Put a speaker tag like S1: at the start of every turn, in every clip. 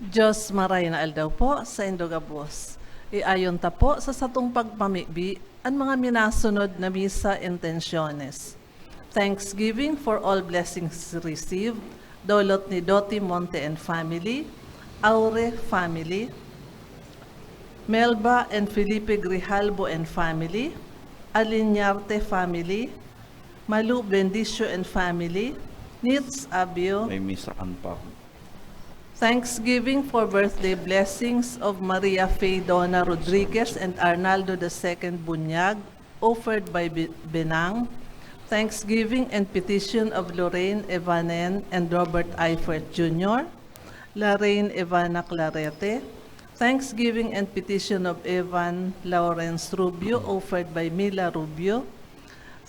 S1: Diyos maray na aldaw po sa Indogabos. Iayon ta po sa satong pagpamibi ang mga minasunod na misa intensyones. Thanksgiving for all blessings received, Dolot ni Doti Monte and family, Aure family, Melba and Felipe Grijalbo and family, Alinyarte family, Malu Bendicio and family, Nitz Abio.
S2: May misaan pa ako.
S1: Thanksgiving for birthday blessings of Maria Faye Dona Rodriguez and Arnaldo II Bunyag, offered by Benang. Thanksgiving and petition of Lorraine Evanen and Robert Eifert Jr., Lorraine Evana Clarete. Thanksgiving and petition of Evan Lawrence Rubio, offered by Mila Rubio.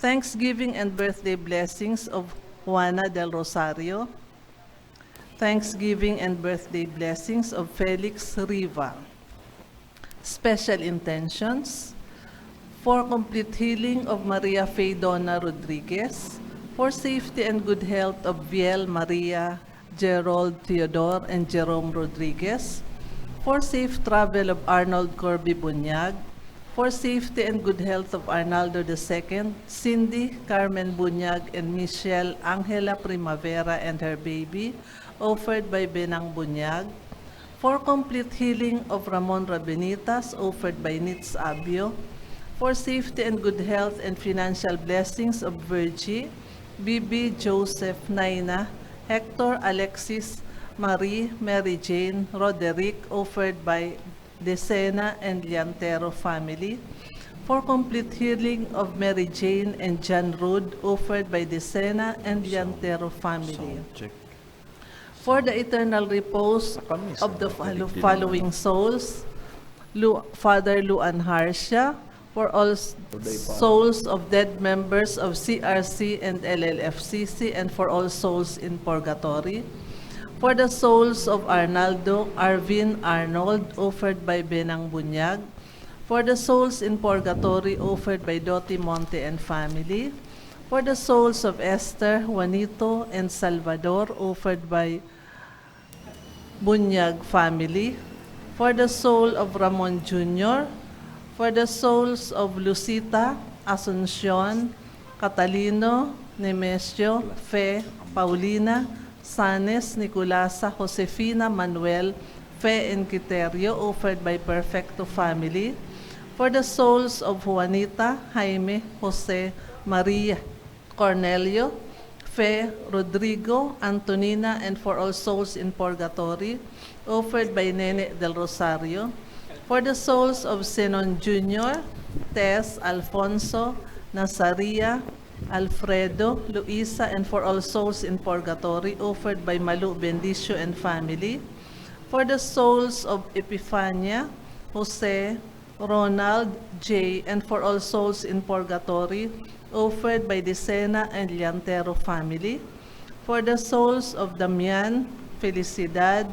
S1: Thanksgiving and birthday blessings of Juana del Rosario. Thanksgiving and birthday blessings of Felix Riva. Special intentions for complete healing of Maria Faye Dona Rodriguez, for safety and good health of Viel Maria, Gerald Theodore, and Jerome Rodriguez, for safe travel of Arnold Corby Bunyag, for safety and good health of Arnaldo II, Cindy Carmen Bunyag, and Michelle Angela Primavera and her baby, offered by Benang Bunyag, for complete healing of Ramon Rabenitas, offered by Nitz Abio, for safety and good health and financial blessings of Virgie, Bibi, Joseph, Naina, Hector, Alexis, Marie, Mary Jane, Roderick, offered by Decena and Liantero family, for complete healing of Mary Jane and John Rood, offered by Decena and Liantero family.
S2: Sound check.
S1: For the eternal repose of the following souls, Father Luan Harsha, for all souls of dead members of CRC and LLFCC, and for all souls in purgatory, for the souls of Arnaldo Arvin Arnold, offered by Benang Bunyag, for the souls in purgatory, offered by Doti Monte and family, for the souls of Esther, Juanito, and Salvador, offered by Bunyag family, for the soul of Ramon Jr., for the souls of Lucita, Asuncion, Catalino, Nemesio, Fe, Paulina, Sanes, Nicolasa, Josefina, Manuel, Fe, and Quiterio, offered by Perfecto family, for the souls of Juanita, Jaime, Jose, Maria, Cornelio, Fe, Rodrigo, Antonina, and for all souls in purgatory, offered by Nene del Rosario, for the souls of Zenon Jr., Tess, Alfonso, Nazaria, Alfredo, Luisa, and for all souls in purgatory, offered by Malu Bendicio and family, for the souls of Epifania, Jose, Ronald, J., and for all souls in purgatory, offered by Decena and Liantero family, for the souls of Damian, Felicidad,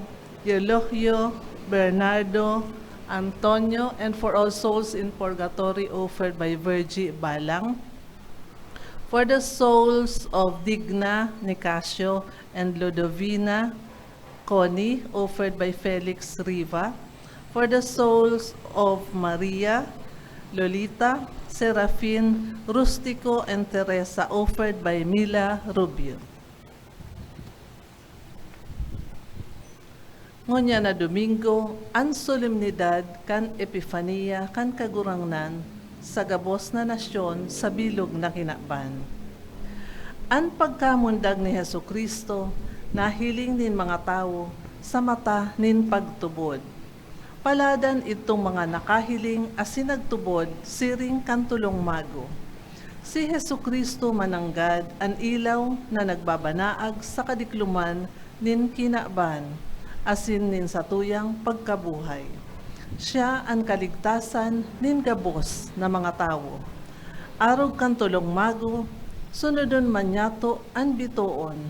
S1: Eulogio, Bernardo, Antonio, and for all souls in purgatory, offered by Virgie Balang, for the souls of Digna, Nicasio, and Ludovina Connie, offered by Felix Riva, for the souls of Maria, Lolita, Serafin, Rustico, and Teresa, offered by Mila Rubio. Ngonya na Domingo, ang solemnidad kan Epifania kan kagurangnan sa gabos na nasyon sa bilog na kinakban. Ang pagkamundag ni Jesucristo, nahiling nin mga tao sa mata nin pagtubod. Paladan itong mga nakahiling asin nagtubod siring kantulong mago. Si Jesucristo mananggad ang ilaw na nagbabanaag sa kadikluman nin kinakban, asin nin sa tuyang pagkabuhay. Siya ang kaligtasan nin gabos na mga tao. Arog kantulong mago, sunodon manyato ang bitoon,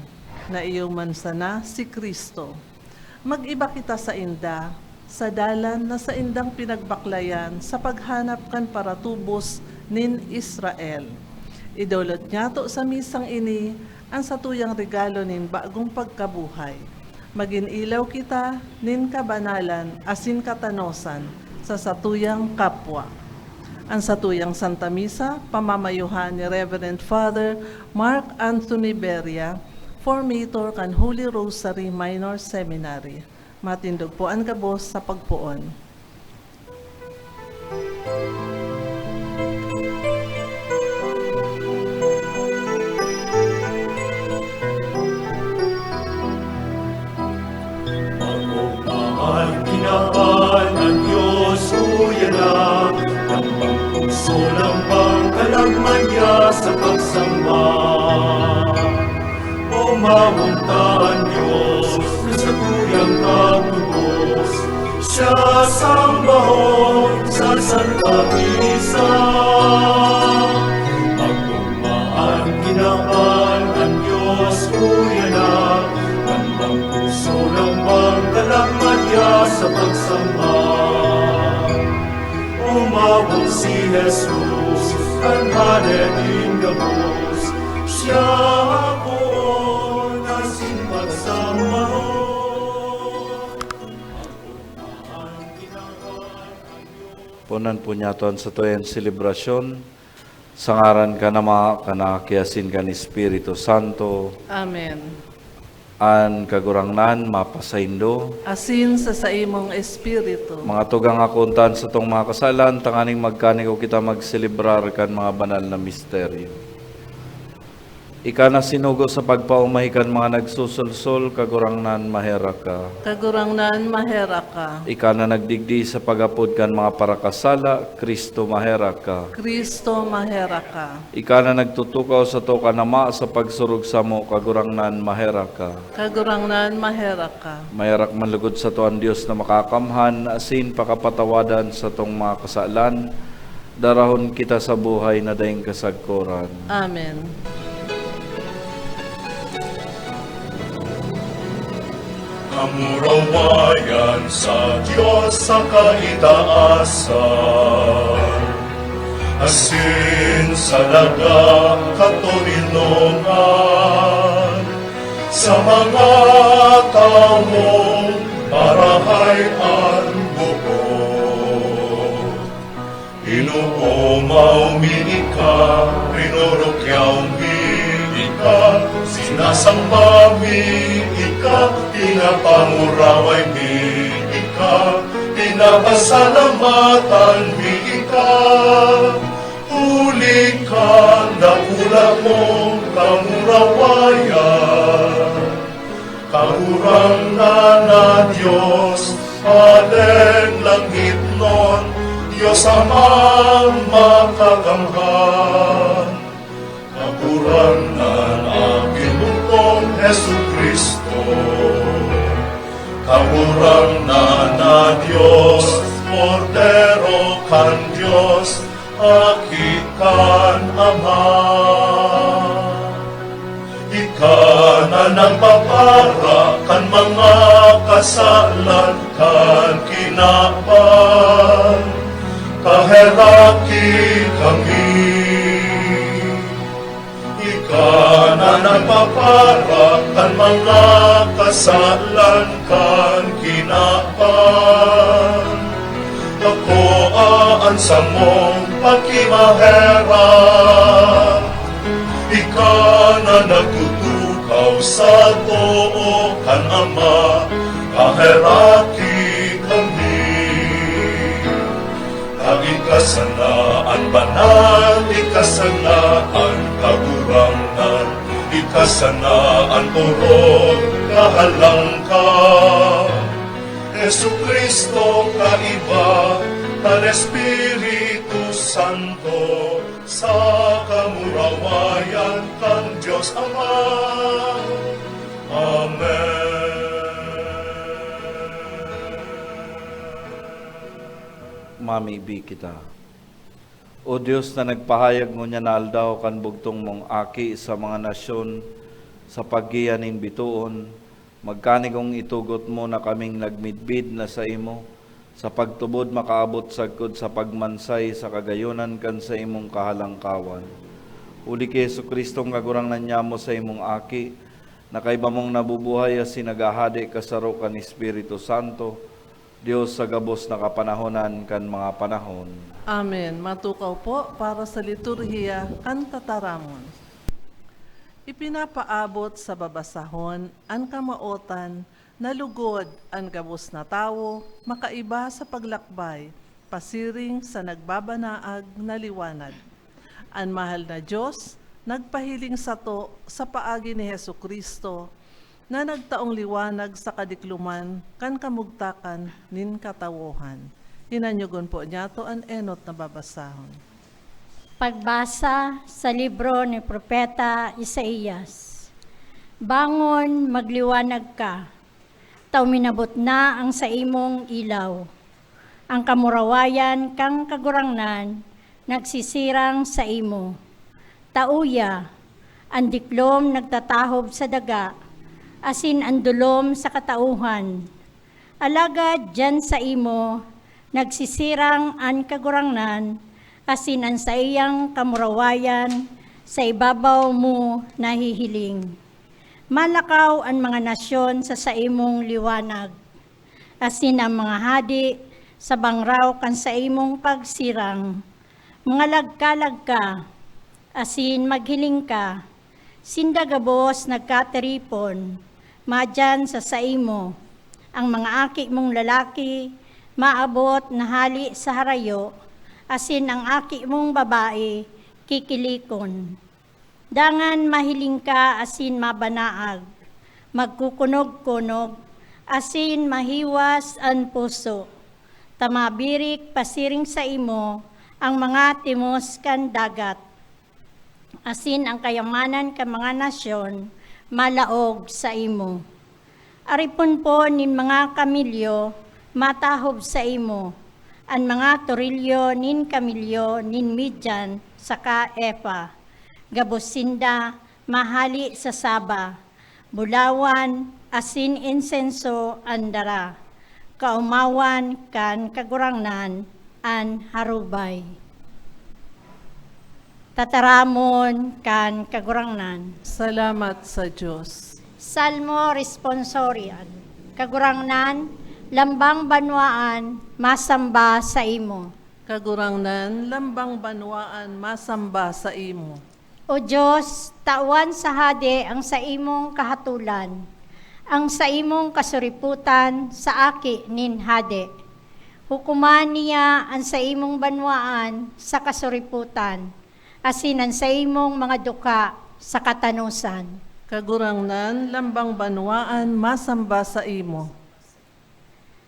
S1: na iyong mansana si Kristo. Mag-iba kita sa inda, sa dalan na sa indang pinagbaklayan sa paghanap kan para tubos nin Israel. Idolot niya to sa misang ini ang satuyang regalo nin bagong pagkabuhay. Magin ilaw kita, nin kabanalan, asin katanosan, sa satuyang kapwa. Ang satuyang Santa Misa, pamamayuhan ni Reverend Father Mark Anthony Beria, Formator kan Holy Rosary Minor Seminary. Matindog po ang gabos sa pagpuon.
S2: Magmamahal kinapal ng Diyos, uyan na, ng pangpuso ng pangkalagman niya sa pagsamba. Umamunta ang Diyos sa tuyang katubos, siya sambahon sa Santa Misa. Magmamahal kinapal ng Diyos, uyan na, ng puso ng pangkalagman niya sa pagsamba. Umabot si Jesus, ang haledin gabos, siya ako nasin pagsambahon.
S3: Punan po niya ito sa tuyang selebrasyon. Sangaran ka na mga kanakiasin ka ni Espiritu Santo.
S1: Amen.
S3: An kagurangnan, mapasaindo.
S1: Asin sa imong espiritu.
S3: Mga tugang akuntan sa tong mga kasalan, tanganing magkaniko kita magselebrar kan mga banal na misteryo. Ika na sinugo sa pagpaumahikan mga nagsusulsol, kagurangnan mahera ka.
S1: Kagurangnan mahera ka.
S3: Ika na nagdigdi sa pagapod kan mga parakasala, Kristo mahera ka.
S1: Kristo mahera ka.
S3: Ika na nagtutukaw sa to kanama sa pagsurug sa mo, kagurangnan mahera ka.
S1: Kagurangnan mahera ka.
S3: Mayarak manlugod sa to ang Diyos na makakamhan, asin pakapatawadan sa tong mga kasalan, darahon kita sa buhay na daing kasagkoran.
S1: Amen.
S2: Kamurawayan sa Diyos sa kaitaasan, asin sa laga katolinongan, sa mga taong parahayan buo. Inuumaw minika, rinurukyaw minika, sinasamba miika, pinapanguraway miika, pinapasalamatan miika. Huli ka, nakula mong kamurawayan, kagurangan na Diyos, aleng langit nun, Diyos amang makakamhan. Kagurangan aking bukong Jesu Kristo, kagurangan na Diyos, Cordero kan Diyos, akikan Ama. Ika na nagpapara kan mga kasalan kan kinapan, kaheraki kami. Ika na nagpapara kan mga kasalan kan kinapan, kakoaan sa mong pagkimahera. Ika na nagtutukaw sa too kan Ama, kaheraki kami. Ikasanaan banal, ikasanaan kagurangan, ikasanaan purong kahalangkan. Jesu Kristo kaiba, kan Espiritu Santo, sa kamurawayan kan Diyos Ama. Amen.
S3: Mamibi kita. O Diyos na nagpahayag mo niya na aldaw kan bugtong mong aki sa mga nasyon, sa paggiyanin bituon, magkanigong itugot mo na kaming nagmidbid na sa imo, sa pagtubod makaabot sagkod sa pagmansay sa kagayunan kan sa imong kahalangkawan. Uli kay Jesu Kristong kagurangnan niya mo sa imong aki, nakaiba mong nabubuhay as sinagahadi kasaro kan Espiritu Santo, Dios sa gabos na kapanahonan kan mga panahon.
S1: Amen. Matukaw po para sa liturhiya kan tataramon. Ipinapaabot sa babasahon an kamaotan na lugod an gabos na tawo, makaiba sa paglakbay, pasiring sa nagbabanaag na liwanag. An mahal na Diyos, nagpahiling sa to sa paagi ni Hesukristo, na nagtaong liwanag sa kadikluman, kan kamugtakan, nin katawohan. Hinanyugon po niya to an enot na babasahon.
S4: Pagbasa sa libro ni Propeta Isaías. Bangon, magliwanag ka. Taw minabot na ang sa imong ilaw. Ang kamurawayan kang kagurangnan, nagsisirang sa imo. Tauya, ang diklom nagtatahob sa daga, asin ang dulom sa katauhan. Alagad dyan sa imo, nagsisirang ang kagurangnan, asin ang sa iyang kamurawayan, sa ibabaw mo nahihiling. Malakaw ang mga nasyon sa imong liwanag, asin ang mga hadi sa bangraw kan sa imong pagsirang. Mga lagkalag ka, asin maghiling ka, sindagabos nagkateripon, madyan sa imo. Ang mga aki mong lalaki, maabot na hali sa harayo, asin ang aki mong babae, kikilikon. Dangan mahiling ka asin mabanaag, magkukunog-kunog, asin mahiwas ang puso. Tamabirik pasiring sa imo ang mga timos kan dagat. Asin ang kayamanan ka mga nasyon, malaog sa imo. Aripon po nin mga kamilyo, matahob sa imo. Ang mga torilyo nin kamilyo nin midyan saka epa. Gabosinda, mahali sa saba, bulawan, asin insenso, andara, kaumawan, kan kagurangnan, an harubay. Tataramon, kan kagurangnan.
S1: Salamat sa Diyos.
S4: Salmo responsorial, kagurangnan, lambang banwaan, masamba sa imo.
S1: Kagurangnan, lambang banwaan, masamba sa imo.
S4: O Diyos, tawan sa hade ang sa imong kahatulan, ang sa imong kasuriputan sa aki nin hade. Hukuman niya ang sa imong banwaan sa kasuriputan, asin ang sa imong mga duka sa katanusan.
S1: Kagurangnan, lambang banwaan, masamba sa imo.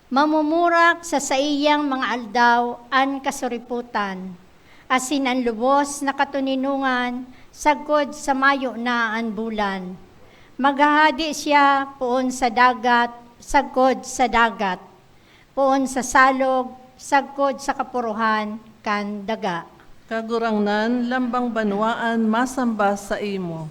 S4: Mamumurak sa iyang mga aldaw an kasuriputan, asin ang lubos na katuninungan, sagkod sa mayo na ang bulan. Maghahadi siya poon sa dagat, sagkod sa dagat. Poon sa salog, sagkod sa kapuruhan, kan daga.
S1: Kagurangnan, lambang banwaan, masamba sa imo.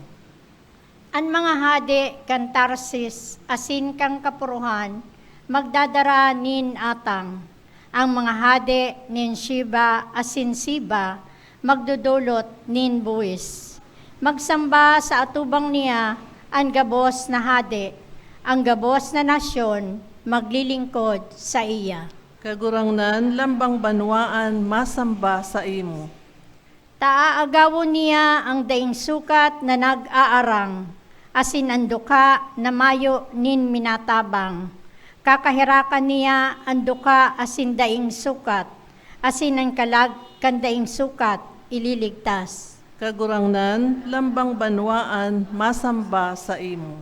S4: Ang mga hadi kan Tarsis, asin kang kapuruhan, magdadara nin atang. Ang mga hadi nin Shiba, asin Siba, magdudulot nin buwis. Magsamba sa atubang niya ang gabos na hade, ang gabos na nasyon, maglilingkod sa iya.
S1: Kagurangnan, lambang banwaan, masamba sa imo.
S4: Taaagawon niya ang daing sukat na nag-aarang, asin ang duka na mayo nin minatabang. Kakahirakan niya ang duka asin daing sukat, asin ang kalag kan daing sukat, ililigtas.
S1: Kagurangnan, lambang banwaan, masamba sa imo.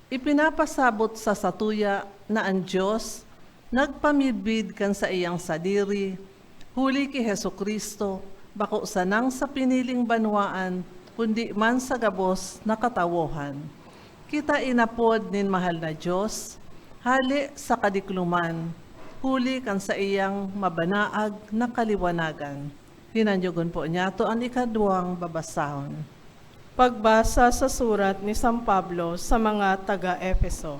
S1: Ipinapasabot sa satuya na ang Diyos, nagpamibid kan sa iyang sadiri, huli ki Hesukristo, bako sanang sa piniling banwaan, kundi man sa gabos na katawohan. Kita inapod nin mahal na Diyos, hali sa kadikluman, huli kan sa iyang mabanaag na kaliwanagan. Hinanyugon po niya to ang ikadwang babasahon.
S5: Pagbasa sa surat ni San Pablo sa mga taga-Efeso.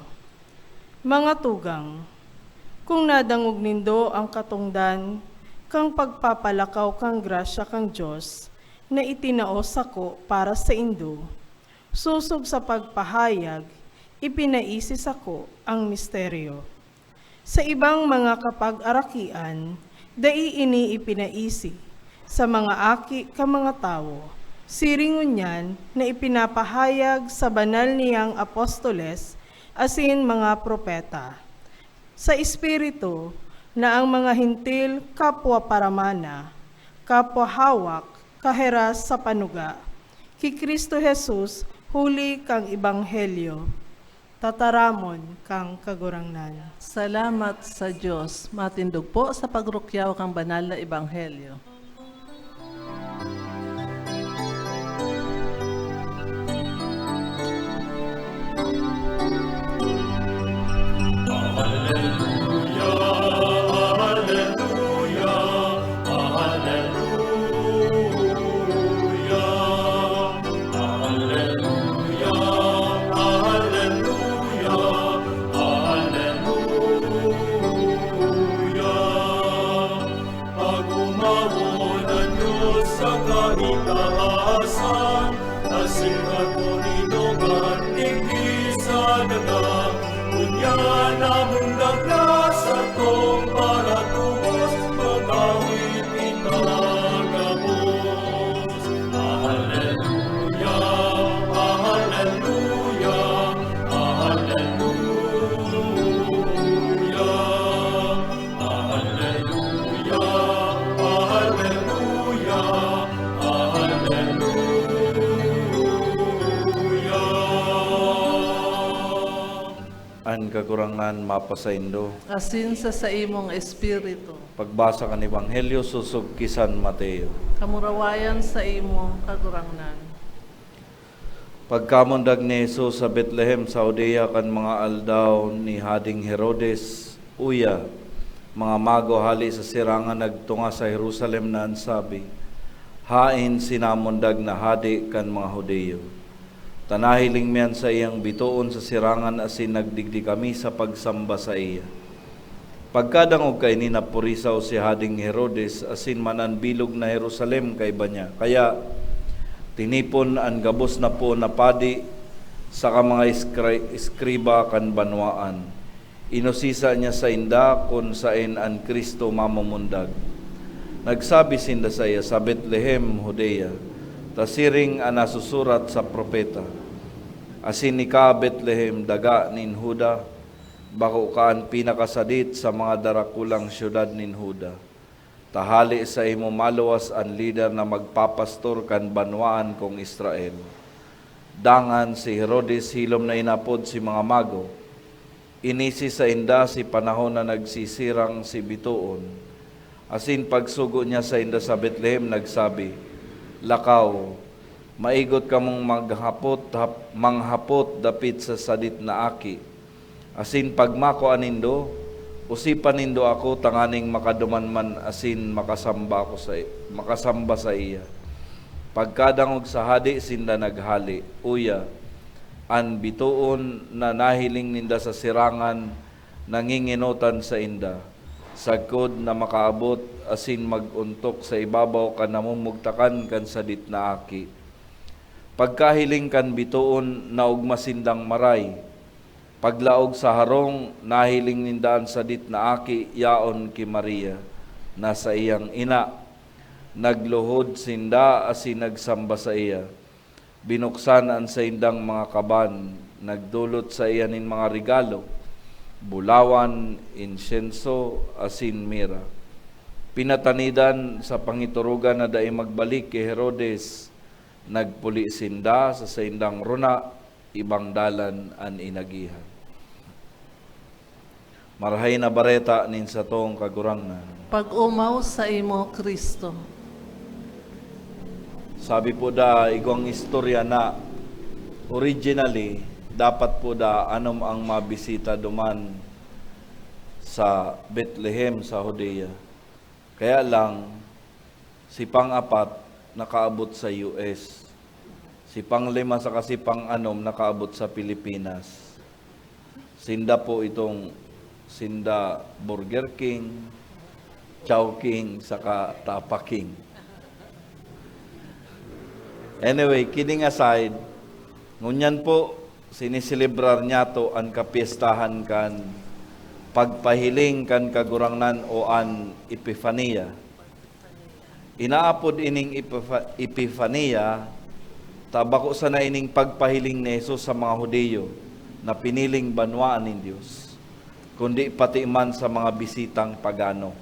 S5: Mga tugang, kung nadangog nindo ang katungdan, kang pagpapalakaw kang grasya kang Diyos, na itinao sako para sa indo, Susog sa pagpahayag, ipinaisis ako ang misteryo. Sa ibang mga kapag-arakian, dai ipinaisi, sa mga aki ka mga tao, siringon niyan na ipinapahayag sa banal niyang apostoles, asin mga propeta. Sa Espiritu, na ang mga hintil kapwa paramana, kapwa hawak, kaheras sa panuga, ki Kristo Jesus, huli kang ibanghelyo, tataramon kang kagurangnan.
S1: Salamat sa Diyos. Matindog po sa pagrukyaw kang banal na ebanghelyo.
S2: Pag-umawon ang Diyos sa kahitaasan, asin katuninugan, tinggi sa daga, kunya na mundag na sa tong para tubos, pag-awit itagabos. Alleluia, alleluia, alleluia, alleluia.
S3: An kakurangan mapasaindo.
S1: Asin sa imong espiritu.
S3: Pagbasa kan Ebanghelyo susog kisan Mateo.
S1: Kamurawayan sa imong kagurangnan.
S3: Pagkamundag ni Jesus sa Bethlehem sa Judea kan mga aldaw ni Hading Herodes, uya, mga mago hali sa sirangan nagtunga sa Jerusalem na ansabi, hain sinamundag na hadi kan mga Hudeyo. Tanahiling miyan sa iyang bituon sa sirangan asin nagdigdi kami sa pagsamba sa iya. Pagkadangog kay ni napurisaw si Hading Herodes asin mananbilog na Jerusalem kay banya. Kaya tinipon ang gabos na po na padi sa mga iskriba kan banwaan. Inosisa niya sa inda kung saan ang Kristo mamamundag. Nagsabi sinda sa iya sa Bethlehem, Judea, tasiring ang nasusurat sa propeta. Asin ni ka Bethlehem, daga nin Huda, bako kaan pinakasadit sa mga darakulang syudad nin Huda. Tahali sa imo maluwas ang leader na magpapastor kan banwaan kong Israel. Dangan si Herodes hilom na inapod si mga mago. Inisi sa inda si panahon na nagsisirang si bituon. Asin pagsugo niya sa inda sa Bethlehem, nagsabi, lakaw, maigot ka mong manghapot dapit sa sadit na aki. Asin pagmako anindo, usipan nindo ako tanganing makaduman man asin makasamba sa iya. Pagkadangog sa hadi sinda naghali, uya, an bituon na nahiling ninda sa sirangan nanginginutan sa inda. Sagkod na makaabot asin maguntok sa ibabaw kan namumugtakan kan sadit na aki. Pagkahiling kan bituon na ugmasindang maray. Paglaog sa harong nahiling nindaan sadit na aki yaon ki Maria na sa iyang ina. Nagluhod sinda asin nagsamba sa iya. Binuksan ang sa indang mga kaban, nagdulot sa iya nin mga regalo, bulawan, insenso, asin mira. Pinatanidan sa pangiturugan na daay magbalik kay Herodes, nagpuli sinda sa indang runa, ibang dalan an inagihan. Marahay na bareta nin sa tong kagurangnan.
S1: Pag-umaw sa imo, Kristo.
S3: Sabi po da, igong istorya na originally, dapat po da anom ang mabisita duman sa Bethlehem sa Judea. Kaya lang, si pang-apat nakaabot sa US. Si pang-lima sa kasi pang-anom nakaabot sa Pilipinas. Sinda po itong Sinda Burger King, Chow King, saka Tapa King. Anyway, kidding aside, Ngunyan po, siniselebrar niya to an kapiestahan kan pagpahiling kan kagurangnan o an Epifania. Inaapod ining Epifania, tabako sana ining pagpahiling ni Jesus sa mga Hudiyo na piniling banwaan ng Diyos, kundi pati man sa mga bisitang pagano.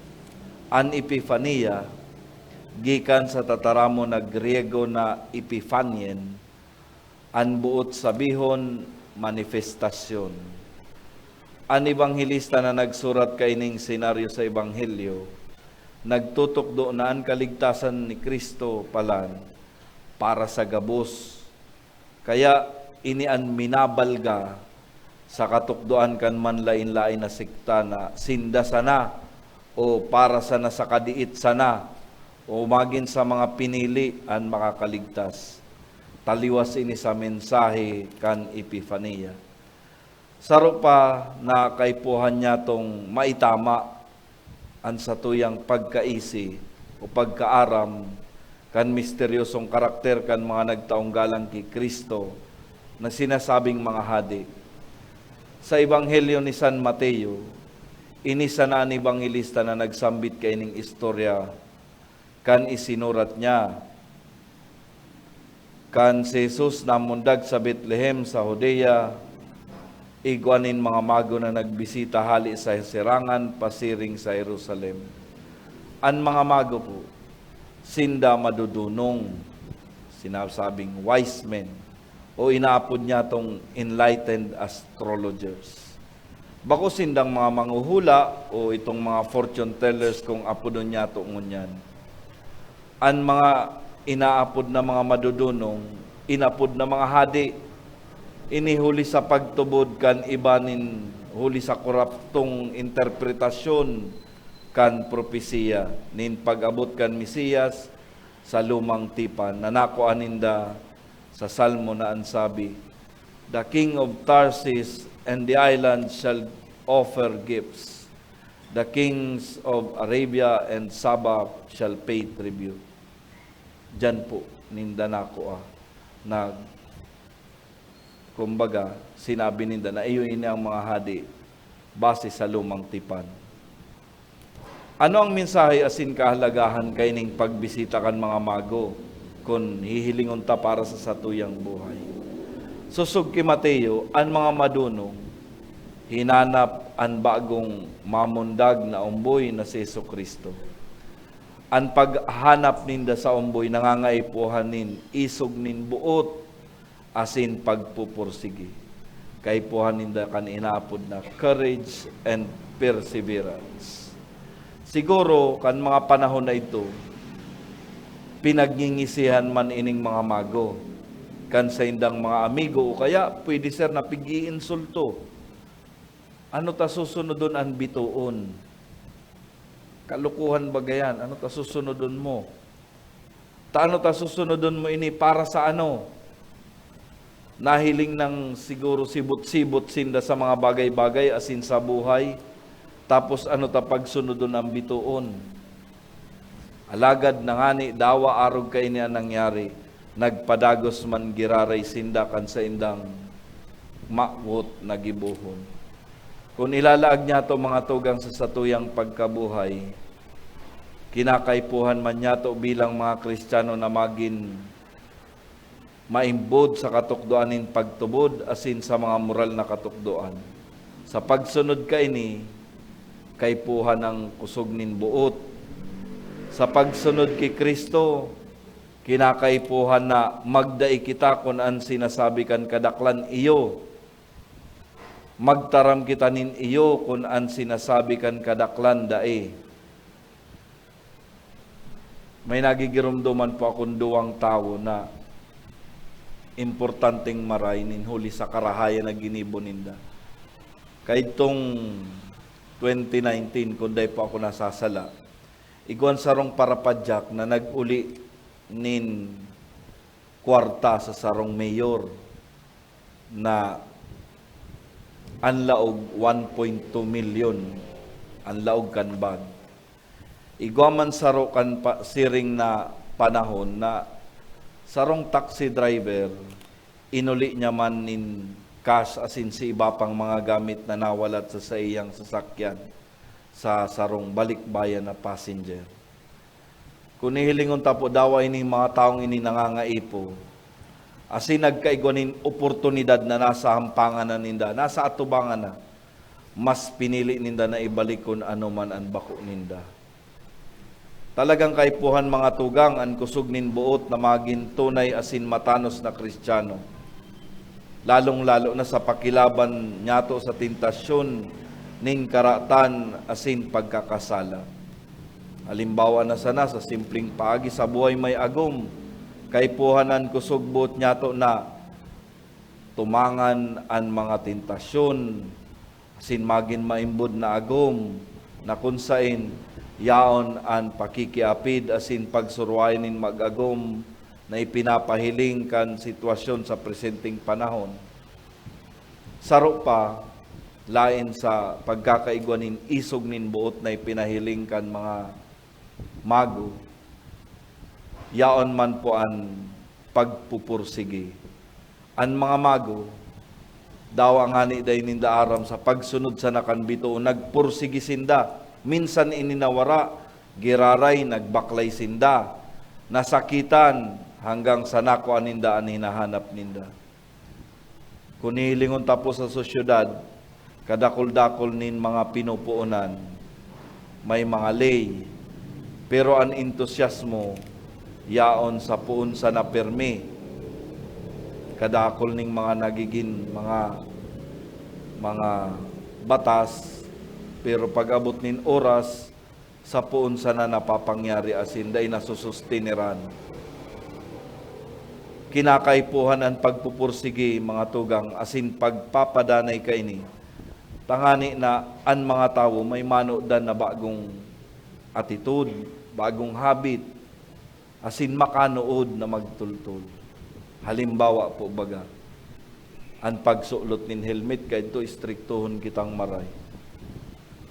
S3: An Epifania, gikan sa tataramo na Griego na Epifanien, an buot sabihon manifestasyon. An Ebanghelista na nagsurat kaining senaryo sa Ebanghelyo, nagtutok do na ang kaligtasan ni Kristo palan para sa gabos. Kaya ini an minabalga sa katukdoan kan manlain-lain na sikta na sinda sana o para sana sa kadiit sana o magin sa mga pinili an makakaligtas. Taliwas ini sa mensahe kan Epifania. Saro pa na kaipuhan niya tong maitama an satuyang pagkaisi o pagkaaram kan misteryosong karakter kan mga nagtaong galang kay Kristo na sinasabing mga hadi. Sa Ebanghelyo ni San Mateo, inisa na ang Ebanghelista na nagsambit kay ning istorya kan isinurat niya. Kan si Jesus namundag sa Bethlehem sa Judea, iguanin mga mago na nagbisita hali sa sirangan pasiring sa Jerusalem. An mga mago po, sinda madudunong, sinasabing wise men, o inaapod niya tong enlightened astrologers. Bako sindang mga manghuhula o itong mga fortune tellers kung apodon niya to ngunyan. An mga inaapod na mga madudunong, inapod na mga hadi, inihuli sa pagtubod kan ibanin, huli sa koraptong interpretasyon kan propesiya, nin pag-abot kan Mesiyas sa lumang tipan, nanako aninda sa Salmo na ansabi, "The king of Tarsus and the islands shall offer gifts. The kings of Arabia and Sabah shall pay tribute." Diyan po, ninda nako na kumbaga, sinabi ninda na iyon ini ang mga hadi base sa lumang tipan. Ano ang mensahe asin kahalagahan kay ning pagbisita kan mga mago kung hihilingon ta para sa satuyang buhay? Susog kay Mateo, ang mga madunong hinanap ang bagong mamundag na umboy na si Jesucristo. Ang paghanap ninda sa umboy nangangaipuhan nin isog nin buot asin pagpupursigi. Kaipuhan ninda kan inapod na courage and perseverance. Siguro kan mga panahon na ito, pinagningisihan man ining mga mago kan sa indang mga amigo o kaya pwede sir na pigi-insulto. Ano ta susunodon ang bituon? Kalukuhan ba gayan? Ano ta susunodon mo? Ano ta susunodon mo ini para sa ano? Nahiling ng siguro sibot-sibot sinda sa mga bagay-bagay asin sa buhay. Tapos ano ta pagsunodon ang bituon? Alagad na ngani dawa arog kay niya nangyari. Nagpadagos man giraray sinda kan sa indang makwot na gibuhon. Kung ilalaag niya to mga tugang sa satuyang pagkabuhay, kinakaipuhan man niya to bilang mga Kristiyano na magin maimbod sa katukdoanin pagtubod asin sa mga moral na katukdoan. Sa pagsunod kay ni, kaipuhan ang kusog nin buot. Sa pagsunod kay Kristo, kinakaipuhan na magdai kita kung an sinasabi kan kadaklan iyo. Magtaram kita nin iyo kung an sinasabi kan kadaklan dae. May nagigirumduman po akong duwang tao na importanteng maray nin huli sa karahayan na ginibo ninda. Kahit tong 2019, kung day po ako nasasala, iguan sarong parapadyak na nag-uli nin kwarta sa sarong mayor na anlaog 1.2 million anlaog kanbag. Iguaman saro kan siring na panahon na sarong taxi driver inuli niya man nin cash asin si iba pang mga gamit na nawalat sa iyang sasakyan sa sarong balikbayan na passenger. Kung nihilingon tapo daw ini mga taong ini nangangaipo, asin nagkaigwanin oportunidad na nasa hampangan na ninda, nasa atubangan na, mas pinili ninda na ibalik kung ano man ang bako ninda. Talagang kaipuhan mga tugang ang kusog nin buot na maging tunay asin matanos na Kristiyano. Lalong-lalo na sa pakilaban nyato sa tentasyon ning karatan asin pagkakasala. Halimbawa na sana sa simpleng paagi sa buhay may agom, kaipuhanan kusog buot nyato na tumangan ang mga tentasyon asin magin maimbod na agom na kunsain yaon ang pakikiapid asin pagsurwain nin mag-agom na ipinapahiling kan sitwasyon sa presenteng panahon. Saro pa, lain sa pagkakaigwanin isog nin buot na ipinahiling kan mga mago, yaon man po ang pagpupursigi. Ang mga mago, daw ang hani day ninda aram sa pagsunod sa nakanbito, nagpursigi sinda, minsan ininawara, giraray, nagbaklay sinda, nasakitan, hanggang sa nakuha ninda ang hinahanap ninda. Kung nihilingon tapos sa sosyudad, kadakol-dakol nin mga pinupuunan, may mga lay, pero ang entusiasmo, yaon sa puun sa napermi, kadakol ning mga nagiging mga batas, pero pag-abot nin oras, sa puun sa na napapangyari asin day nasusustiniran. Kinakaipuhan ang pagpupursigi mga tugang asin pagpapadanay kaini. Tangani na ang mga tao may manodan na bagong attitude, bagong habit, asin makanood na magtultol. Halimbawa po baga, ang pagsulot nin helmet kay ito istriktuhon kitang maray.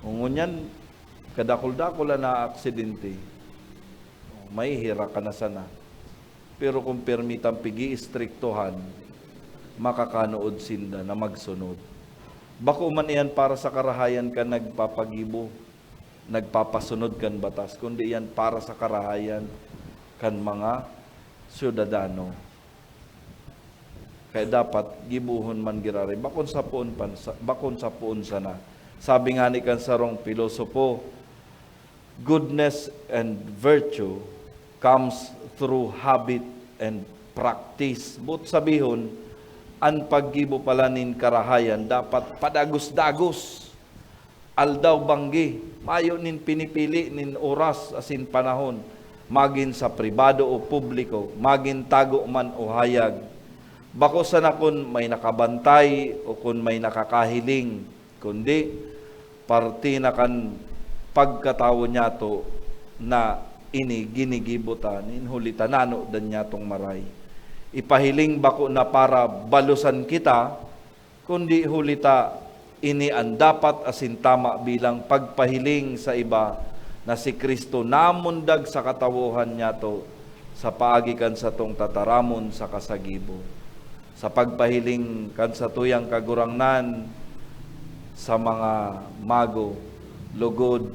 S3: Ngunyan, kadakol-dakol na aksidente, may hira ka na sana. Pero kung permitang pigi-istriktuhan, makakanood sinda na magsunod. Bako man iyan para sa karahayan ka nagpapagibo, nagpapasunod kan batas, kundi iyan para sa karahayan kan mga syudadano. Kaya dapat gibuhon man girari, bakon sa puon sana. Sabi nga ni kan sarong pilosopo, goodness and virtue comes through habit and practice. But sabihon, ang paggibo pala nin karahayan, dapat padagos-dagos. Aldaw banggi, mayo nin pinipili nin oras asin panahon, magin sa pribado o publiko, magin tago man o hayag. Bako sana kun may nakabantay o kun may nakakahiling, kundi parti na kan pagkatawo niya to na ini ginigibutan, inhulitanano dan niya tong maray. Ipahiling bako na para balusan kita, kundi hulita ini ang dapat asin tama bilang pagpahiling sa iba na si Kristo namundag sa katawuhan niya to sa paagikan sa tong tataramon sa kasagibo. Sa pagpahiling kan sa tuyang kagurangnan sa mga mago, lugod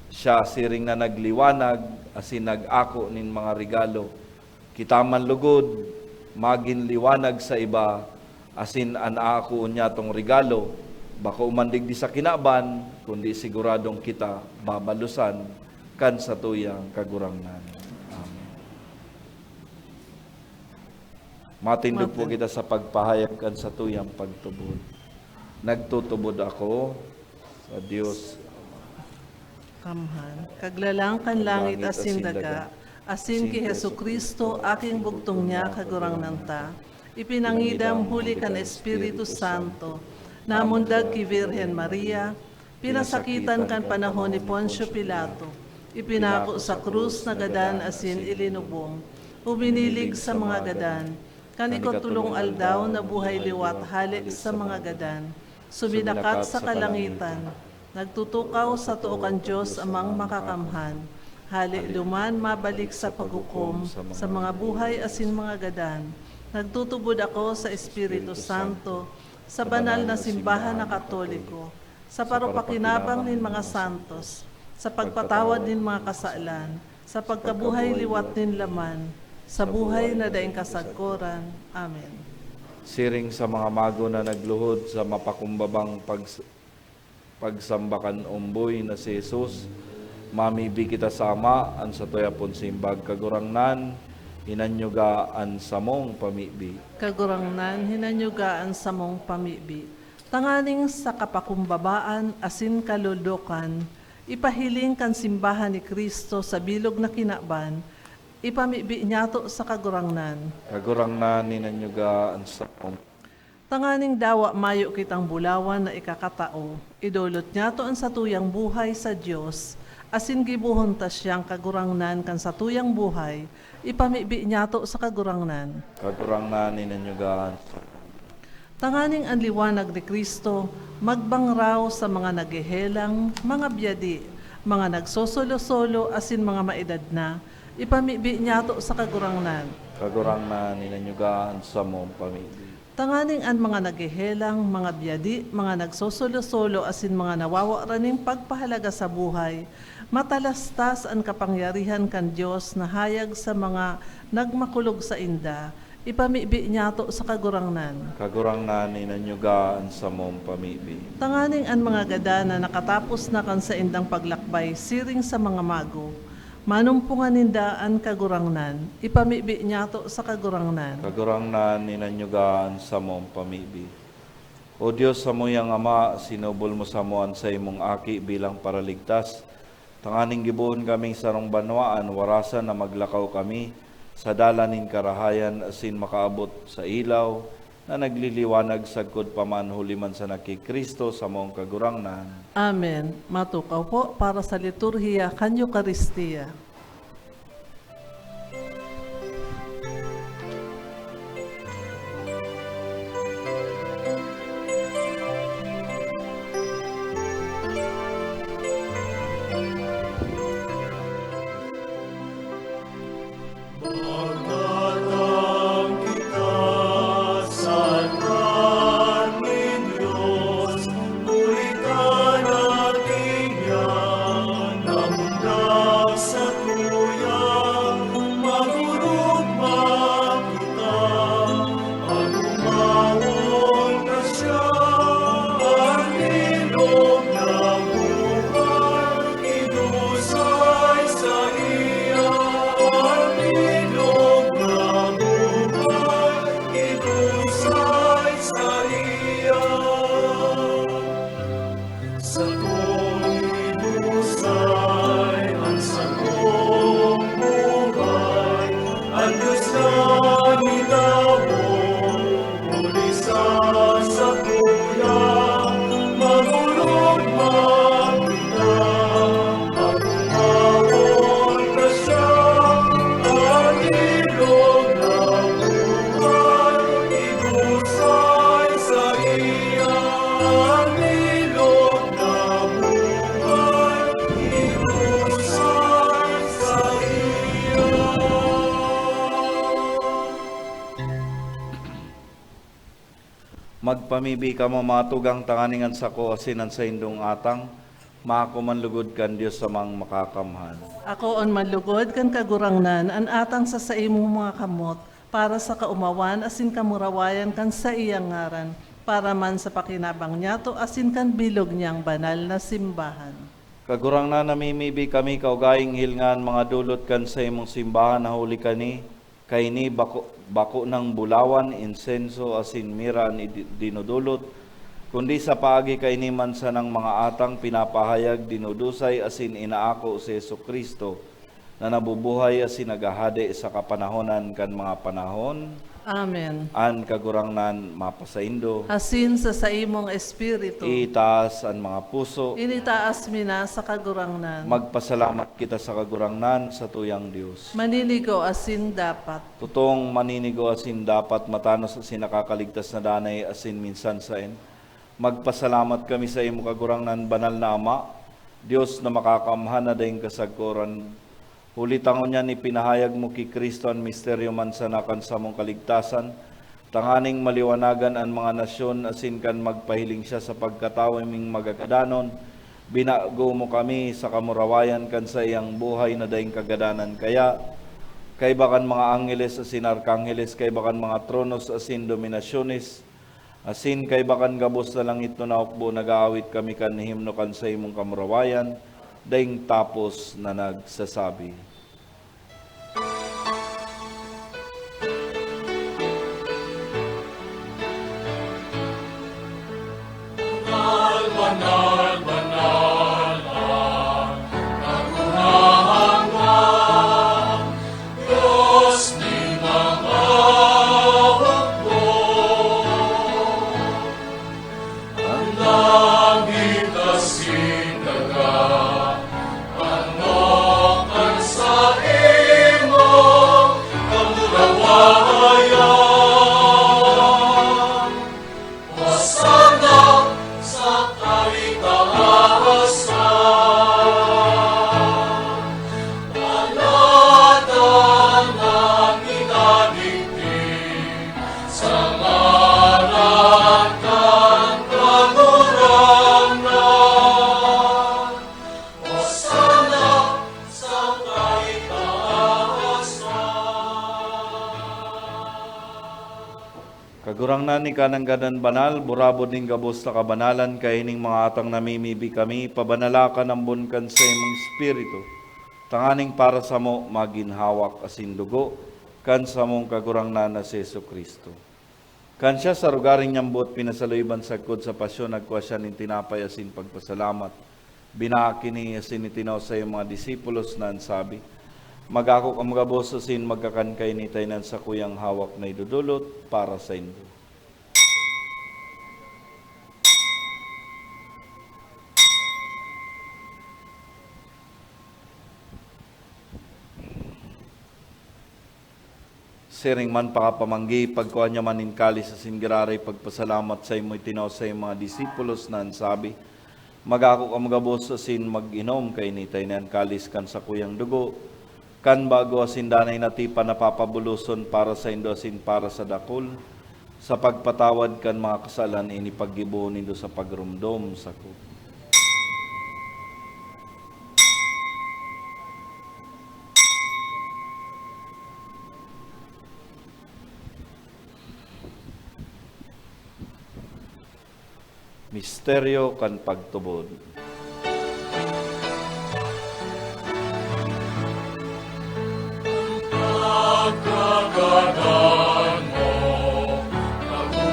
S3: siya siring na nagliwanag asin nag-ako nin mga regalo. Kita man lugod, magin liwanag sa iba, asin anaako niya tong regalo, baka umandig di sa kinaban, kundi siguradong kita babalusan kan sa tuyang kagurangnan. Amen. Matindog po kita sa pagpahayag kan sa tuyang pagtubod. Nagtutubod ako sa Diyos
S1: Kamhan, kaglalang kan langit asin daga, asin ki Hesu Kristo, aking bugtong niya kagurang nanta. Ipinangidam huli kan Espiritu Santo, namundag ki Virhen Maria, pinasakitan kan panahon ni Poncio Pilato, ipinako sa krus na gadan asin ilinubong, huminilig sa mga gadan, kan ikotulong aldaw na buhay liwat halik sa mga gadan, suminakat sa kalangitan, nagtutukaw sa tuokan Diyos amang makakamhan. Hali luman mabalik sa paghukom sa mga buhay asin mga gadan. Nagtutubod ako sa Espiritu Santo, sa banal na simbahan na Katoliko, sa parupakinabang nin mga santos, sa pagpatawad nin mga kasalan, sa pagkabuhay liwat nin laman, sa buhay na daing kasagkoran. Amen.
S3: Siring sa mga mago na nagluhod sa mapakumbabang pagsambakan umboy na si Jesus, mamibi kita sa Ama, an sa toyapon simbag kagurangnan, hinanyugaan sa mong pamibi.
S1: Kagurangnan, hinanyugaan sa mong pamibi. Tanganing sa kapakumbabaan, asin kalulukan, ipahiling kan simbahan ni Kristo sa bilog na kinaban, ipamibi niyato sa kagurangnan.
S3: Kagurangnan, hinanyugaan sa mong
S1: Tanganing dawa mayo kitang bulawan na ikakatao, idulot niyato ang satuyang buhay sa Diyos, asin gibuhon ta siyang kagurangnan kan satuyang buhay, ipamibi niyato sa kagurangnan.
S3: kagurangnan, hinanyugaan sa
S1: Tanganing ang liwanag ni Kristo, magbangraw sa mga naghehelang, mga biyadi, mga nagsosolo-solo, asin mga maedad na, ipamibi niyato sa kagurangnan.
S3: kagurangnan, hinanyugaan sa mong pamibi.
S1: Tanganing ang mga naghehelang, mga biyadi, mga nagsosolo-solo, asin mga nawawaraning pagpahalaga sa buhay, matalastas ang kapangyarihan kan Diyos na hayag sa mga nagmakulog sa inda, ipamibi niyato sa kagurangnan.
S3: Kagurangnan, hinanyugaan sa mong pamibi.
S1: Tanganing ang mga gada na nakatapos na kan sa indang paglakbay, siring sa mga mago, manumpungan nindaan kagurangnan, ipamibi niyato sa kagurangnan.
S3: Kagurangnan, hinanyugaan sa mong pamibi. O Diyos, sa muyang Ama, sinubol mo sa muan sa imong aki bilang paraligtas. Tanganing gibuon kaming sarong banwaan, warasan na maglakaw kami sa dalanin karahayan asin makaabot sa ilaw na nagliliwanag sagkod paman huliman sa nakikristo sa mong kagurangnan.
S1: Amen. Matukaw po para sa liturhiya kan Eucharistia.
S2: Pagkatang kita sa kanin Diyos, ulitan natin yan na mundag sa tuyang magurugma kita. Pag umawon na siya, ang ilog ng buhay, idusay sa iya. Ang ilog ng buhay, idusay sa iya. Sa inusay ang sakong buhay, ang Diyos na nitawong muli sa tuyang magurugma kita. Pag umawon na siya, ang ilog ng buhay, idusay sa iya. Ang ilog ng buhay, idusay sa iya.
S3: Magpamibi ka mamatugang tanganingan sa ko asinan sa indong atang, makakumanlugod kan Diyos sa mang makakamhan.
S1: Ako on manlugod kan kagurangnan, an atang sa imong mga kamot, para sa kaumawan, asin kamurawayan kan sa iyang ngaran, para man sa pakinabang niyato, asin kan bilog niyang banal na simbahan.
S3: Kagurangnan, namimibi kami kaugaying hilngan mga dulot kan sa imong simbahan na huli kani, kay ni bako ng bulawan, insenso, asin mira ni dinudulot, kundi sa paagi kay ni mansa ng mga atang pinapahayag, dinudusay, asin inaako si Jesucristo, na nabubuhay asin nagahade sa kapanahonan kan mga panahon,
S1: Amen.
S3: an kagurangnan mapasaindo,
S1: Asin sa imong espiritu,
S3: itaas an mga puso,
S1: initaas mina sa kagurangnan.
S3: magpasalamat kita sa kagurangnan sa tuyang Dios.
S1: Maniligo asin dapat.
S3: Tutong maninigo asin dapat matanos asin nakakaligtas na danay asin minsan sain. Magpasalamat kami sa imo kagurangnan banal na Ama, Dios na makakamhan na dayong kasagkoran, Huli tangon niya ni pinahayag mo ki Kristo ang misteryo man sanakan sa mong kaligtasan, tanganing maliwanagan ang mga nasyon asin kan magpahiling siya sa pagkatao ming magagadanon, binago mo kami sa kamurawayan kan sa iyang buhay na daing kagadanan. Kaya, kay bakan mga angeles asin arkangheles, kay bakan mga tronos asin dominasyones, asin kay bakan gabos na langit no naukbo, nag-aawit kami kan himno kan sa imong kamurawayan, daing tapos na nagsasabi.
S2: Banal, banal, nagunahang ang Diyos ni mga hukbo. Ang langit asin daga, panokan sa imong kamurawayan. Hosana sa kaligtasan, palatang ang inadigdig, sa ngalan kang kagurangnan. Hosana sa kaligtasan.
S3: Kagurangnan ni kanang ganan banal, burabod ning gabos na kabanalan, kaining mga atang namimibi kami, pabanalakan ang bunkan sa imong Espiritu, tanganing para sa mo maginhawak asin dugo, kan sa mong kagurangnan na si Jesucristo. Kan siya sa rugaring niyambot, pinasaluiban sagkod sa pasyon, nagkuha siya ning tinapay asin pagpasalamat. Binaaki ni asin itinaw sa iyong mga disipulos na ansabi, magako ang mga bos asin magkakankay ni taynan sa kuyang hawak na idudulot para sa indo. Siring man pakapamanggi, pagkuha niya man in kalis sa singiraray, pagpasalamat sa imo itinaw sa iyong mga disipulos na ansabi, magako ang mga bos asin mag-inom kay ni taynan kalis kan sa kuyang dugo, kan bago asin danay natipa napapabuluson para sa indo asin para sa dakol, sa pagpatawad kan mga kasalan inipaggibo nindo sa pagrumdom sa ko. Misteryo kan pagtubod.
S2: Pagkagadan mo,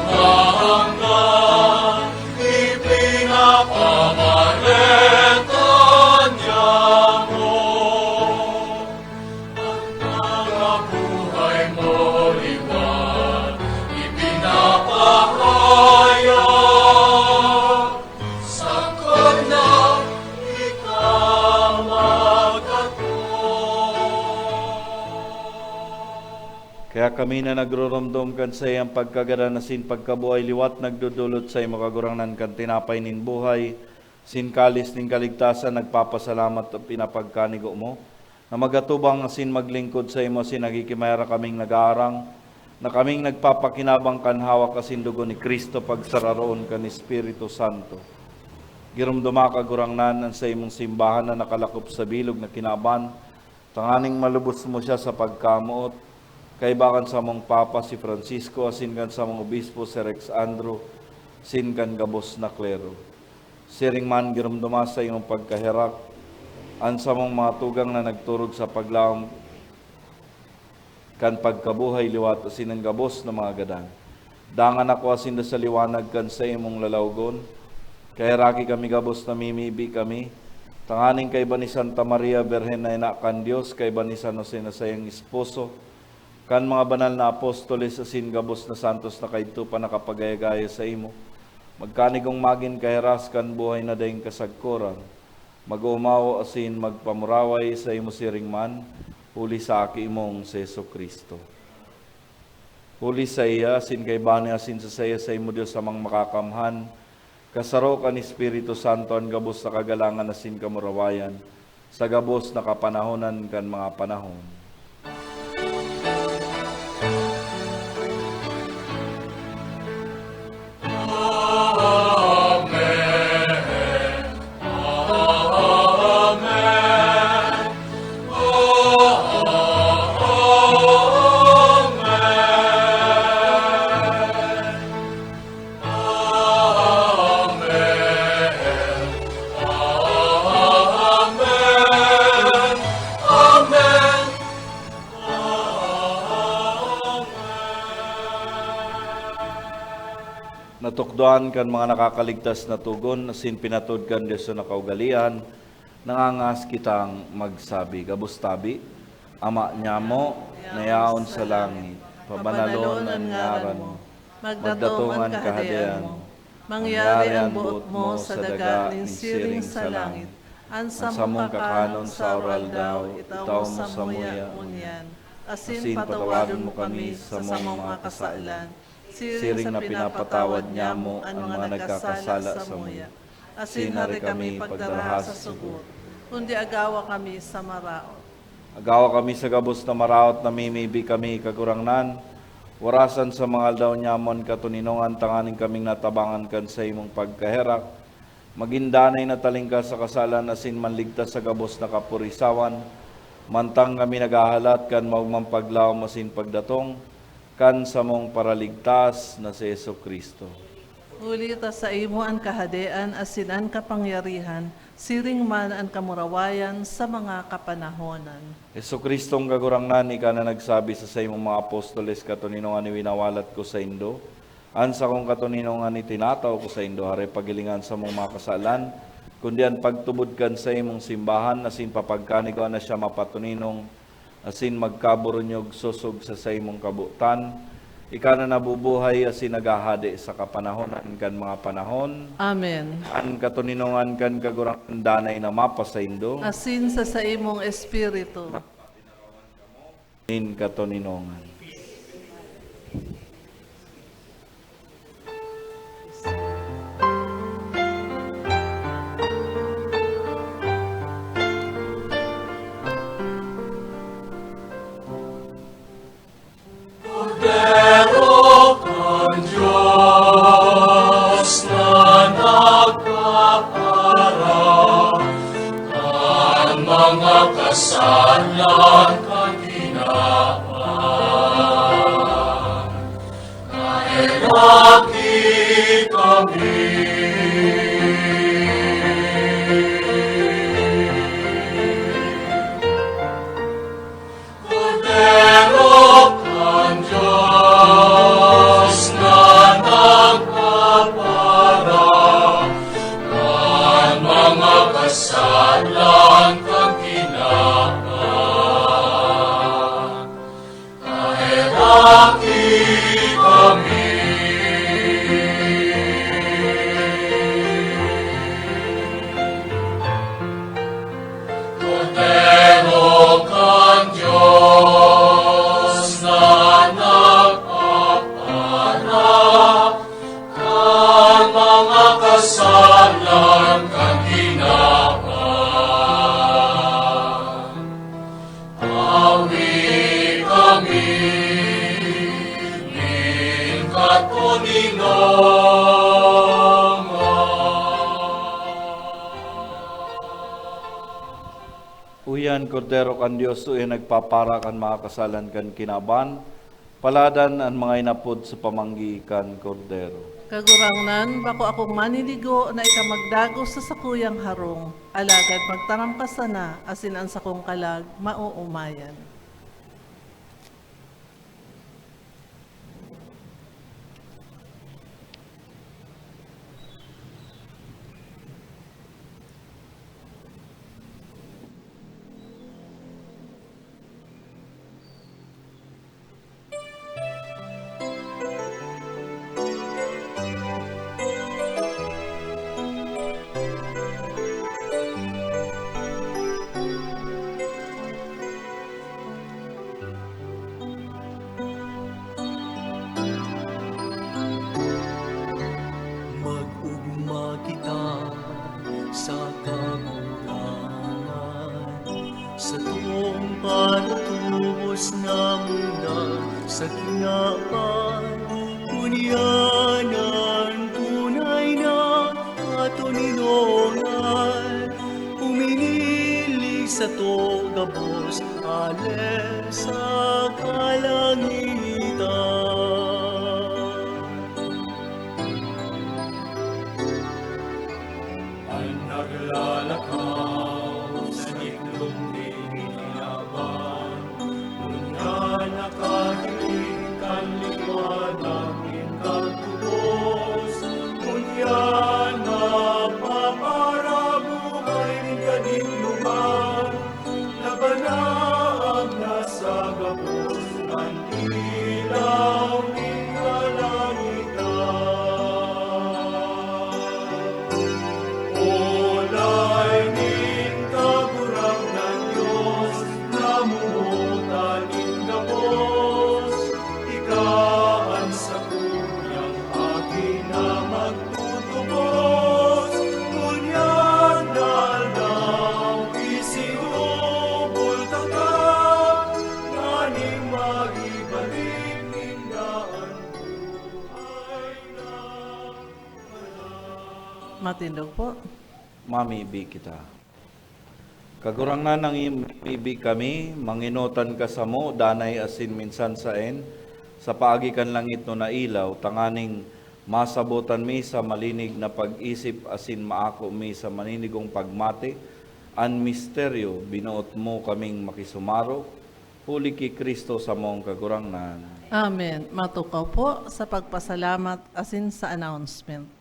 S2: nagunahang ipinapamaretan niya mo. Ang nagabuhay mo liwan, ipinapahayag, sakot na ikaw
S3: Kaya kami na nagrurumdum kan sa iyang pagkagadanan sin pagkabuhay liwat, nagdudulot sa iyong makagurangnan kan tinapay nin buhay, sin kalis nin kaligtasan, nagpapasalamat at pinapagkanigo mo, na magatubang asin maglingkod sa imo sin nagikimayara kaming nag-aarang, na kaming nagpapakinabang kan hawak asin dugo ni Kristo pagsararoon kan Espiritu Santo. Girumduma kagurangnan sa imong simbahan na nakalakop sa bilog na kinaban, tanganing malubos mo siya sa pagkamuot, kay bakan sa mong Papa si Francisco, asin kan sa mong Obispo si Rex Andrew, sin kan gabos na klero. Siring man girumduma sa iyong pagkahirak, an sa mong mga tugang na nagturog sa paglaom, kan pagkabuhay liwat asin ang gabos na mga gadan. Dangan ako asin sa liwanag kan sa imong lalawgon, kay raki kami gabos na mimibi kami, tanganing kay ba ni Santa Maria Berhen na ina kan Diyos, kay ba ni San Jose na sayang esposo, kan mga banal na apostoles asin gabos na santos na kaito pa nakapagayagaya sa imo, magkanigong magin kahiras kan buhay na daing kasagkuran, mag-umaw asin magpamuraway sa imo siring man, huli sa aki imong si Jesucristo. Huli sa iya, asin kay bani asin sa saya sa imo Dios amang makakamhan, kasaro kan Espiritu Santo ang gabos sa kagalangan asin kamurawayan, sa gabos na kapanahonan kan mga panahon. Natukdoan kan mga nakakaligtas na tugon, asin pinatud kan Dios sa nakaugalian, nangangas kitang magsabi, gabustabi, Ama niya mo, nayaon sa langit, pabanalon ang ngaran mo, magdatungan kahadean mo, mangyari ang buot mo sa daga, linsiring sa langit, ansa mong kakanon sa oral daw, itaw mo sa muya, unyan, asin patawadon mo kami sa mga kasalan, siring na pinapatawad niya mo ang mga nagkakasala sa muya. Asin hari kami pagdaraha sa sugot, kundi agawa kami sa maraot. Agawa kami sa gabos na maraot, namimibi kami kagurangnan, warasan sa mga aldaw nyamon katuninongan, tanganing kaming natabangan kan sa imong pagkaherak, magindanay na talingka sa kasalan, asin manligtas sa gabos na kapurisawan, mantang kami nagahalat kan maugmampaglaw masin pagdatong, kan sa mong paraligtas na si Jesucristo. Ulita sa imo ang kahadean, asin ang kapangyarihan, siring man ang kamurawayan sa mga kapanahonan. Jesucristong gagurangnan, ika na nagsabi sa imong mga apostoles, katuninongan ni winawalat ko sa indo, ansa kong katuninongan ni tinataw ko sa indo, hare pagilingan sa mong mga kasalan, kundi ang pagtubod kan sa imong simbahan, asin papagkani ko na siya mapatuninong, asin magkaburunyog susog sa imong kabutan, ika na nabubuhay asin nagahade sa kapanahonan kan mga panahon. Amen. An katuninongan kan kagurang danay na mapa sa indo, asin sa imong espiritu. In katuninongan.
S2: Kasalan kaginawan, kahiraki kami. Kordero kan Diyos na nagpapara, kan mga kasalan kasalan kang ginawa. Awi kami, min katuninongan.
S3: Uyan, Kordero kan Diyos, uyan nagpapara kan mga kasalan kan kinaban, paladan ang mga inapod sa pamanggi kan Kordero.
S1: Kagurangnan, bako akong maniligo na ikamagdago sa sakuyang harong, alagad magtaram ka sana, asin ang sakong kalag, mauumayan.
S6: sa tuong patutubos na muna sa kinapan. Kunyanan tunay na katuninongan, uminilig sa to gabos, ale sa kalangitan.
S2: Ang naglalakaw sa itlong di binilaban, Unya nakahiling kanliwanag in katubos, Unya napaparabuhay ni kadikluman, Nabanaag na sa gabos ng ilaw ni kalangitan. Olay ning kagurang ng Diyos, namuhutan ning gabos, ikaan sa kunyang akin na magtutubos, kunyang daldaw isinubol takap, naning maibalik nindaan buhay na
S1: Matindog po.
S3: Mamibi kita. Kagurangan ng ibig kami, manginutan ka sa mo, danay asin minsan saen, sa paagikan langit no na ilaw, tanganing masabutan mi sa malinig na pag-isip asin maako mi sa maninigong pagmati, an misteryo, binuot mo kaming makisumaro, huli ki Kristo sa mong kagurangan.
S1: Amen. Matukaw po sa pagpasalamat asin sa announcement.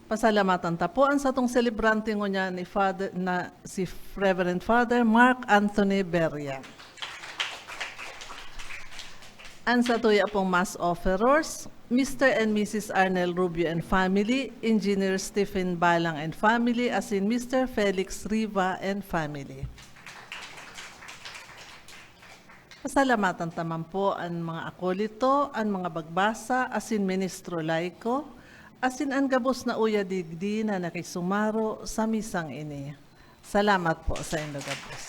S1: Pasalamatan tapuan sa tong celebrante ngo niya ni Father na si Reverend Father Mark Anthony Beria. Ang sa tuya pong mass offerers, Mr. and Mrs. Arnel Rubio and family, Engineer Stephen Balang and family, as in Mr. Felix Riva and family. Pasalamatan taman po ang mga akolito, ang mga bagbasa, asin ministro laiko, asin ang gabos na uya digdi na nakisumaro sa misang ini. Salamat po sa inyo gabos.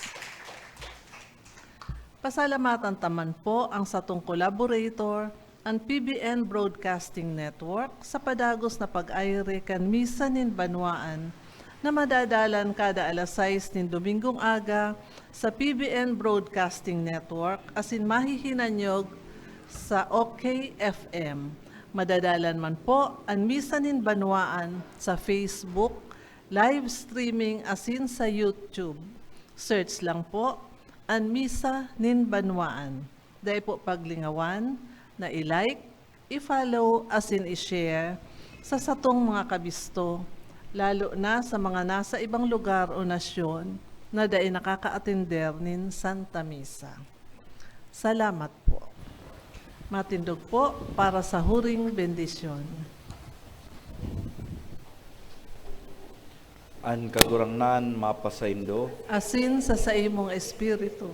S1: Pasalamatan taman po ang satong collaborator, ang PBN Broadcasting Network, sa padagos na pag-ayre kan misa nin banwaan na madadalan kada alas 6 nin Domingong aga sa PBN Broadcasting Network asin mahihinanyog sa OK FM. Madadalan man po ang misa nin banwaan sa Facebook, live streaming asin sa YouTube. Search lang po ang misa nin banwaan. Dahil po paglingawan na i-like, i-follow asin i-share sa satong mga kabisto, lalo na sa mga nasa ibang lugar o nasyon na dahil nakaka-atender nin Santa Misa. Salamat po. Matindog po para sa huring bendisyon.
S3: An kagurangnan mapasaindo,
S1: Asin sa imong espiritu.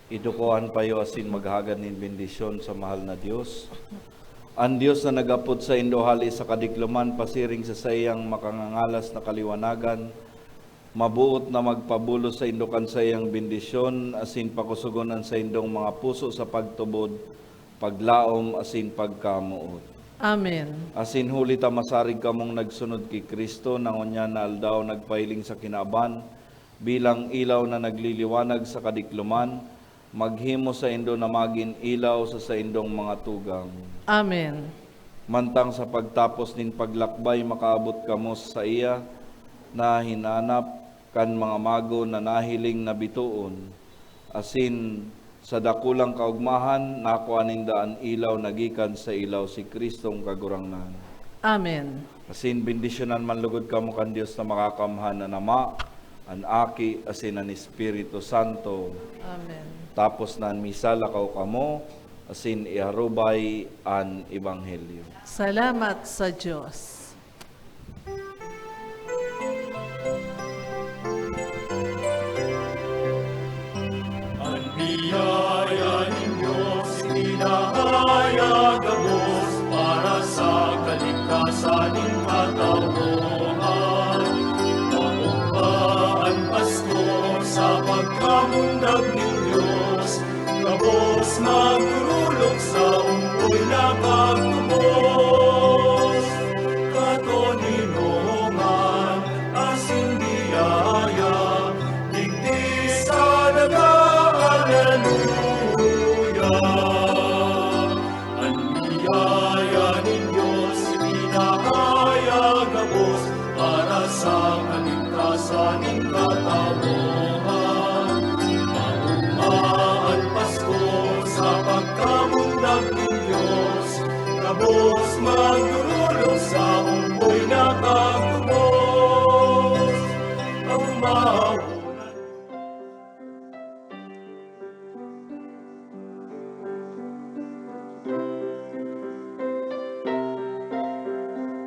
S3: idukoan payo asin maghagad nin bendisyon sa mahal na Dios. Ang Dios na nagapod sa indohali sa kadikluman, pasiring sa sayang makangangalas na kaliwanagan, mabuot na magpabulos sa indokan sa iyang bendisyon, asin pakusugonan sa indong mga puso sa pagtubod, paglaom asin pagkamuot.
S1: Amen.
S3: Asin huli ta masarig kamong nagsunod kay Kristo, nangonya na aldaw nagpailing sa kinaban, bilang ilaw na nagliliwanag sa kadikluman, maghimo sa indo na magin ilaw sa indong mga tugang.
S1: Amen.
S3: Mantang sa pagtapos nin paglakbay, makaabot kamo sa iya, na hinanap kan mga mago na nahiling na bituon, asin sa dakulang kaugmahan, nakuaninda ang ilaw nagikan sa ilaw si Kristong kagurangnan.
S1: Amen.
S3: Asin bendisyonan man lugod kamo kan Dios na makakamhan na nama, an Aki, asin an Espiritu Santo.
S1: Amen.
S3: Tapos na ang misa, lakaw kamo, asin iharubay an Ebanghelyo.
S1: Salamat sa Diyos.
S2: Ang biyaya ng Diyos, hinahayagabos para sa kaligtasan ng katauhan. Pagugpaan Pasko sa pagkamundag ng Diyos, gabos magdurulog sa unggoy na pagtubos. Katoninongan, asin biyaya, digdi sa daga, Alleluia. Ang biyaya ng Diyos, pinahayag gabos, para sa kaligtasan ng